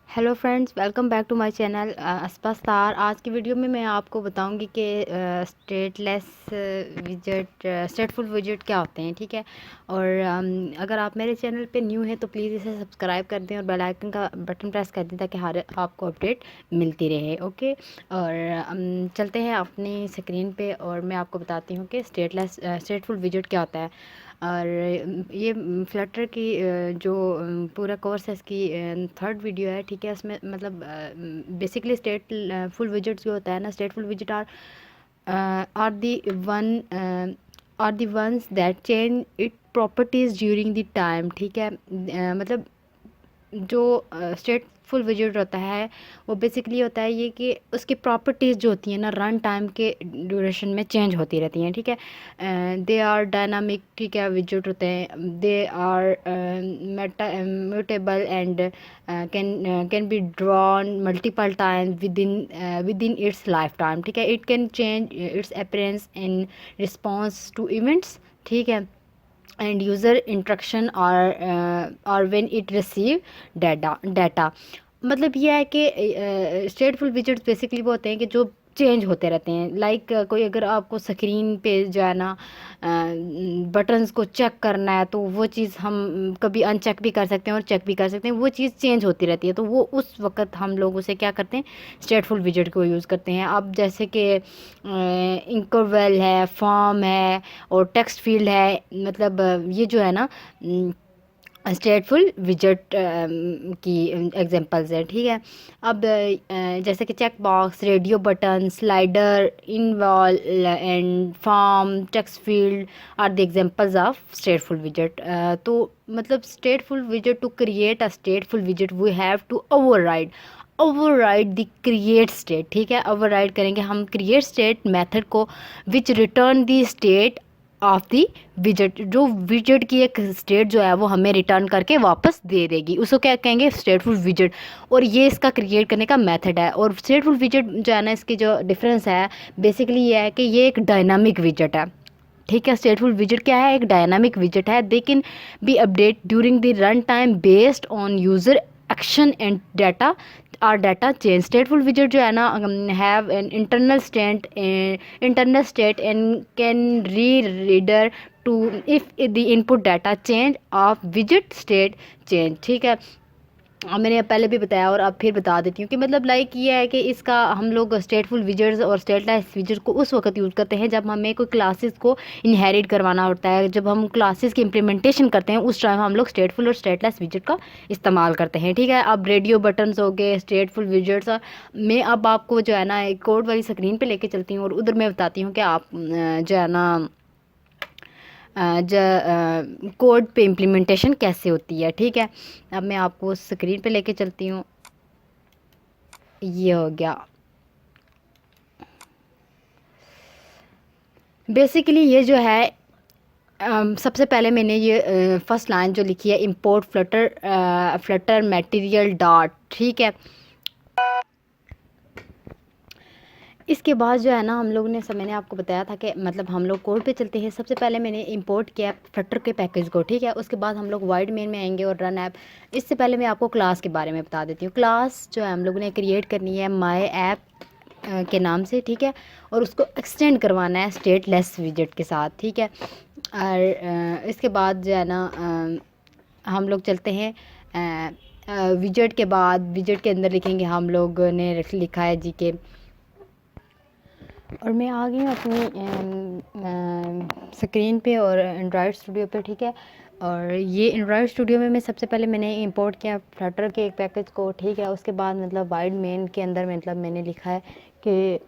Hello friends, welcome back to my channel अस्पा स्टार। आज की वीडियो में मैं आपको बताऊंगी कि स्टेटलेस विजेट स्टेटफुल विजेट क्या होते हैं। ठीक है। और अगर आप मेरे चैनल पे न्यू हैं तो प्लीज़ इसे सब्सक्राइब कर दें और बेल आइकन का बटन प्रेस कर दें ताकि हर आपको अपडेट मिलती रहे। ओके। और चलते हैं अपनी स्क्रीन पे और मैं आपको बताती हूँ कि स्टेटफुल विजेट क्या होता है। और ये फ्लटर की जो पूरा कोर्स है इसकी थर्ड वीडियो है। ठीक है। इसमें मतलब बेसिकली स्टेट फुल विजिट्स जो होता है ना, state full visit are the one are the ones that change it properties during the time. ठीक है। मतलब जो स्टेटफुल विजिट होता है वो बेसिकली होता है ये कि उसकी प्रॉपर्टीज़ जो होती हैं ना रन टाइम के ड्यूरेशन में चेंज होती रहती हैं। ठीक है। They are dynamic. ठीक है। विजिट होते हैं, they are mutable and can be drawn multiple time within its life time. ठीक है। It can change its appearance in response to events. ठीक है। एंड यूज़र इंस्ट्रक्शन और व्हेन इट रिसीव डाटा। मतलब ये है कि स्टेटफुल विजिट्स बेसिकली वो होते हैं कि जो चेंज होते रहते हैं। लाइक कोई अगर आपको स्क्रीन पे जो है ना बटन्स को चेक करना है तो वो चीज़ हम कभी अनचेक भी कर सकते हैं और चेक भी कर सकते हैं। वो चीज़ चेंज होती रहती है तो वो उस वक्त हम लोग उसे क्या करते हैं, स्टेटफुल विजिट को यूज़ करते हैं। अब जैसे कि इंटरवल है, फॉर्म है और टेक्स्ट फील्ड है। मतलब ये जो है ना स्टेटफुल विजिट की एग्जांपल्स हैं। ठीक है। अब जैसे कि check box, radio button, slider, involve and form, text field are the examples of स्टेटफुल visit. तो मतलब स्टेटफुल visit, to create a स्टेटफुल visit we have to override the create state. ठीक है। ओवरराइड करेंगे हम क्रिएट स्टेट मेथड को which return the state of the visit. जो visit की एक स्टेट जो है वो हमें रिटर्न करके वापस दे देगी, उसको क्या कहेंगे, स्टेटफुल विजिट। और ये इसका क्रिएट करने का मेथड है। और स्टेटफुल विजिट जो है ना, इसकी जो डिफरेंस है बेसिकली ये है कि ये एक डायनामिक विजिट है। ठीक है। स्टेटफुल विजिट क्या है, एक डायनामिक विजिट है। They can be update during the run time based on user action and data or data change. Stateful विजिट जो है ना have an internal state and can render to if the input data change of विजिट state change. ठीक है। मैंने पहले भी बताया और अब फिर बता देती हूँ कि मतलब लाइक ये है कि इसका हम लोग स्टेटफुल विजिट्स और स्टेटलेस विजिट को उस वक्त यूज़ करते हैं जब हमें कोई क्लासेस को इनहेरिट करवाना होता है। जब हम क्लासेस की इम्प्लीमेंटेशन करते हैं उस टाइम हम लोग स्टेटफुल और स्टेटलेस विजिट का इस्तेमाल करते हैं। ठीक है। अब रेडियो बटन्स हो गए स्टेटफुल विजिट्स में। अब आपको जो है ना एक कोड वाली स्क्रीन पर लेके चलती हूँ और उधर मैं बताती हूँ कि आप जो है ना कोड पे इम्प्लीमेंटेशन कैसे होती है। ठीक है। अब मैं आपको स्क्रीन पे लेके चलती हूँ। ये हो गया। बेसिकली ये जो है सबसे पहले मैंने ये फर्स्ट लाइन जो लिखी है, इंपोर्ट फ्लटर मटेरियल डॉट। ठीक है। इसके बाद जो है ना हम लोग ने मैंने आपको बताया था कि मतलब हम लोग कोड पे चलते हैं। सबसे पहले मैंने इंपोर्ट किया फ्लटर के पैकेज को। ठीक है। उसके बाद हम लोग वाइड मेन में आएंगे और रन ऐप। इससे पहले मैं आपको क्लास के बारे में बता देती हूँ। क्लास जो है हम लोग ने क्रिएट करनी है माई ऐप के नाम से। ठीक है। और उसको एक्सटेंड करवाना है स्टेटलेस विजिट के साथ। ठीक है। और इसके बाद जो है ना हम लोग चलते हैं विजिट के बाद। विजिट के अंदर लिखेंगे, हम लोग ने लिखा है जी के। और मैं आ गई हूँ अपनी स्क्रीन पे और एंड्रॉयड स्टूडियो पे। ठीक है। और ये एंड्रॉयड स्टूडियो में मैं सबसे पहले मैंने इंपोर्ट किया फ्लटर के एक पैकेज को। ठीक है। उसके बाद मतलब वाइड मेन के अंदर मतलब मैंने लिखा है कि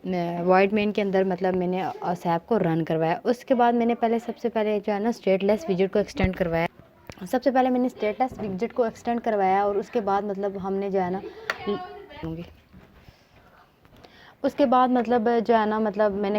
वाइड मेन के अंदर मतलब मैंने उस ऐप को रन करवाया। उसके बाद मैंने सबसे पहले जो है ना स्टेटलेस विजिट को एक्सटेंड करवाया। सबसे पहले मैंने स्टेटलेस विजिट को एक्सटेंड करवाया और उसके बाद मतलब हमने जो है ना उसके बाद मतलब जो है ना, मतलब मैंने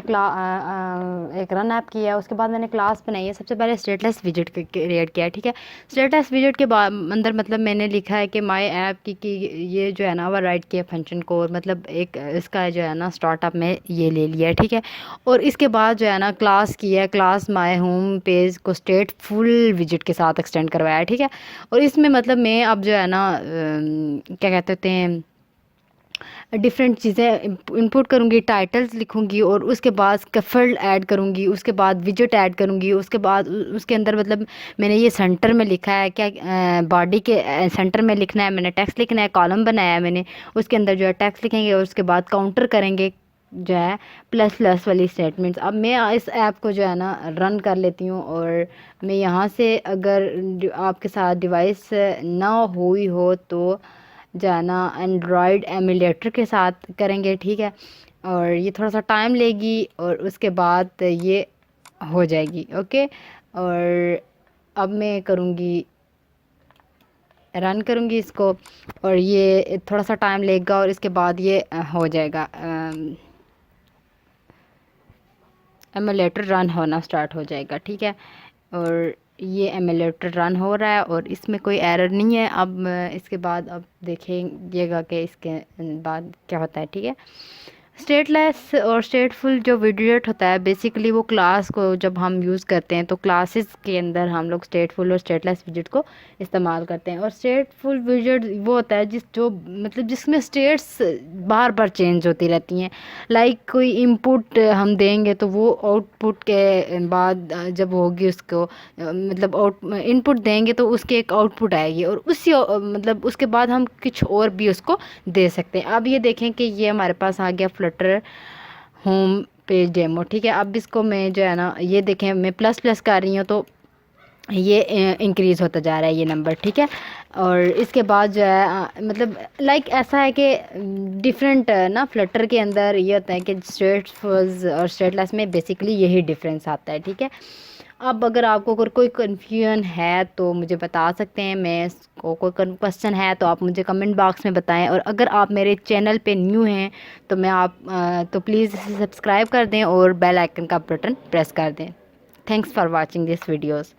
एक रन ऐप किया, उसके बाद मैंने क्लास बनाई है। सबसे पहले स्टेटस विजिट क्रिएट किया है, ठीक है। स्टेटस विजिट के बाद अंदर मतलब मैंने लिखा है कि माय ऐप की ये जो है ना ओवर राइट किया फंक्शन को, और मतलब एक इसका जो है ना स्टार्टअप में ये ले लिया है, ठीक है। और इसके बाद जो है ना क्लास किया है, क्लास माय होम पेज को स्टेट फुल विजिट के साथ एक्सटेंड करवाया है, ठीक है। और इसमें मतलब मैं अब जो है ना क्या कहते होते हैं, डिफरेंट चीज़ें इंपुट करूँगी, टाइटल्स लिखूँगी, और उसके बाद स्कैफोल्ड ऐड करूँगी, उसके बाद विजेट ऐड करूँगी, उसके बाद उसके अंदर मतलब मैंने ये सेंटर में लिखा है क्या, बॉडी के सेंटर में लिखना है, मैंने टेक्स्ट लिखना है, कॉलम बनाया है मैंने, उसके अंदर जो है टेक्स्ट लिखेंगे, और उसके बाद काउंटर करेंगे जो है प्लस प्लस वाली स्टेटमेंट्स। अब मैं इस ऐप को जो है ना रन कर लेती हूँ, और मैं यहाँ से अगर आपके साथ डिवाइस ना हुई हो तो जाना एंड्रॉयड एमुलेटर के साथ करेंगे, ठीक है। और ये थोड़ा सा टाइम लेगी, और उसके बाद ये हो जाएगी, ओके। और अब मैं करूँगी, रन करूँगी इसको, और ये थोड़ा सा टाइम लेगा, और इसके बाद ये हो जाएगा, एमुलेटर रन होना स्टार्ट हो जाएगा, ठीक है। और ये एमुलेटर रन हो रहा है, और इसमें कोई एरर नहीं है। अब इसके बाद अब देखिएगा कि इसके बाद क्या होता है, ठीक है। स्टेटलेस और स्टेटफुल जो विजेट होता है, बेसिकली वो क्लास को जब हम यूज़ करते हैं तो क्लासेस के अंदर हम लोग स्टेटफुल और स्टेटलेस विजेट को इस्तेमाल करते हैं। और स्टेटफुल विजेट वो होता है जो मतलब जिसमें स्टेट्स बार बार चेंज होती रहती हैं। लाइक कोई इनपुट हम देंगे तो वो आउटपुट के बाद जब होगी उसको मतलब आउट इनपुट देंगे तो उसके एक आउटपुट आएगी, और उसी मतलब उसके बाद हम कुछ और भी उसको दे सकते हैं। अब ये देखें कि ये हमारे पास आ गया फ्लटर होम पेज डेमो, ठीक है। अब इसको मैं जो है ना, ये देखें मैं प्लस प्लस कर रही हूँ तो ये इंक्रीज़ होता जा रहा है ये नंबर, ठीक है। और इसके बाद जो है मतलब लाइक ऐसा है कि डिफरेंट ना फ्लटर के अंदर ये होता है कि स्टेटफुल और स्टेटलेस में बेसिकली यही डिफरेंस आता है, ठीक है। अब अगर आपको अगर कोई कन्फ्यूजन है तो मुझे बता सकते हैं, मैं इसको कोई क्वेश्चन है तो आप मुझे कमेंट बॉक्स में बताएं। और अगर आप मेरे चैनल पे न्यू हैं तो तो प्लीज़ इसे सब्सक्राइब कर दें और बेल आइकन का बटन प्रेस कर दें। Thanks for watching this videos.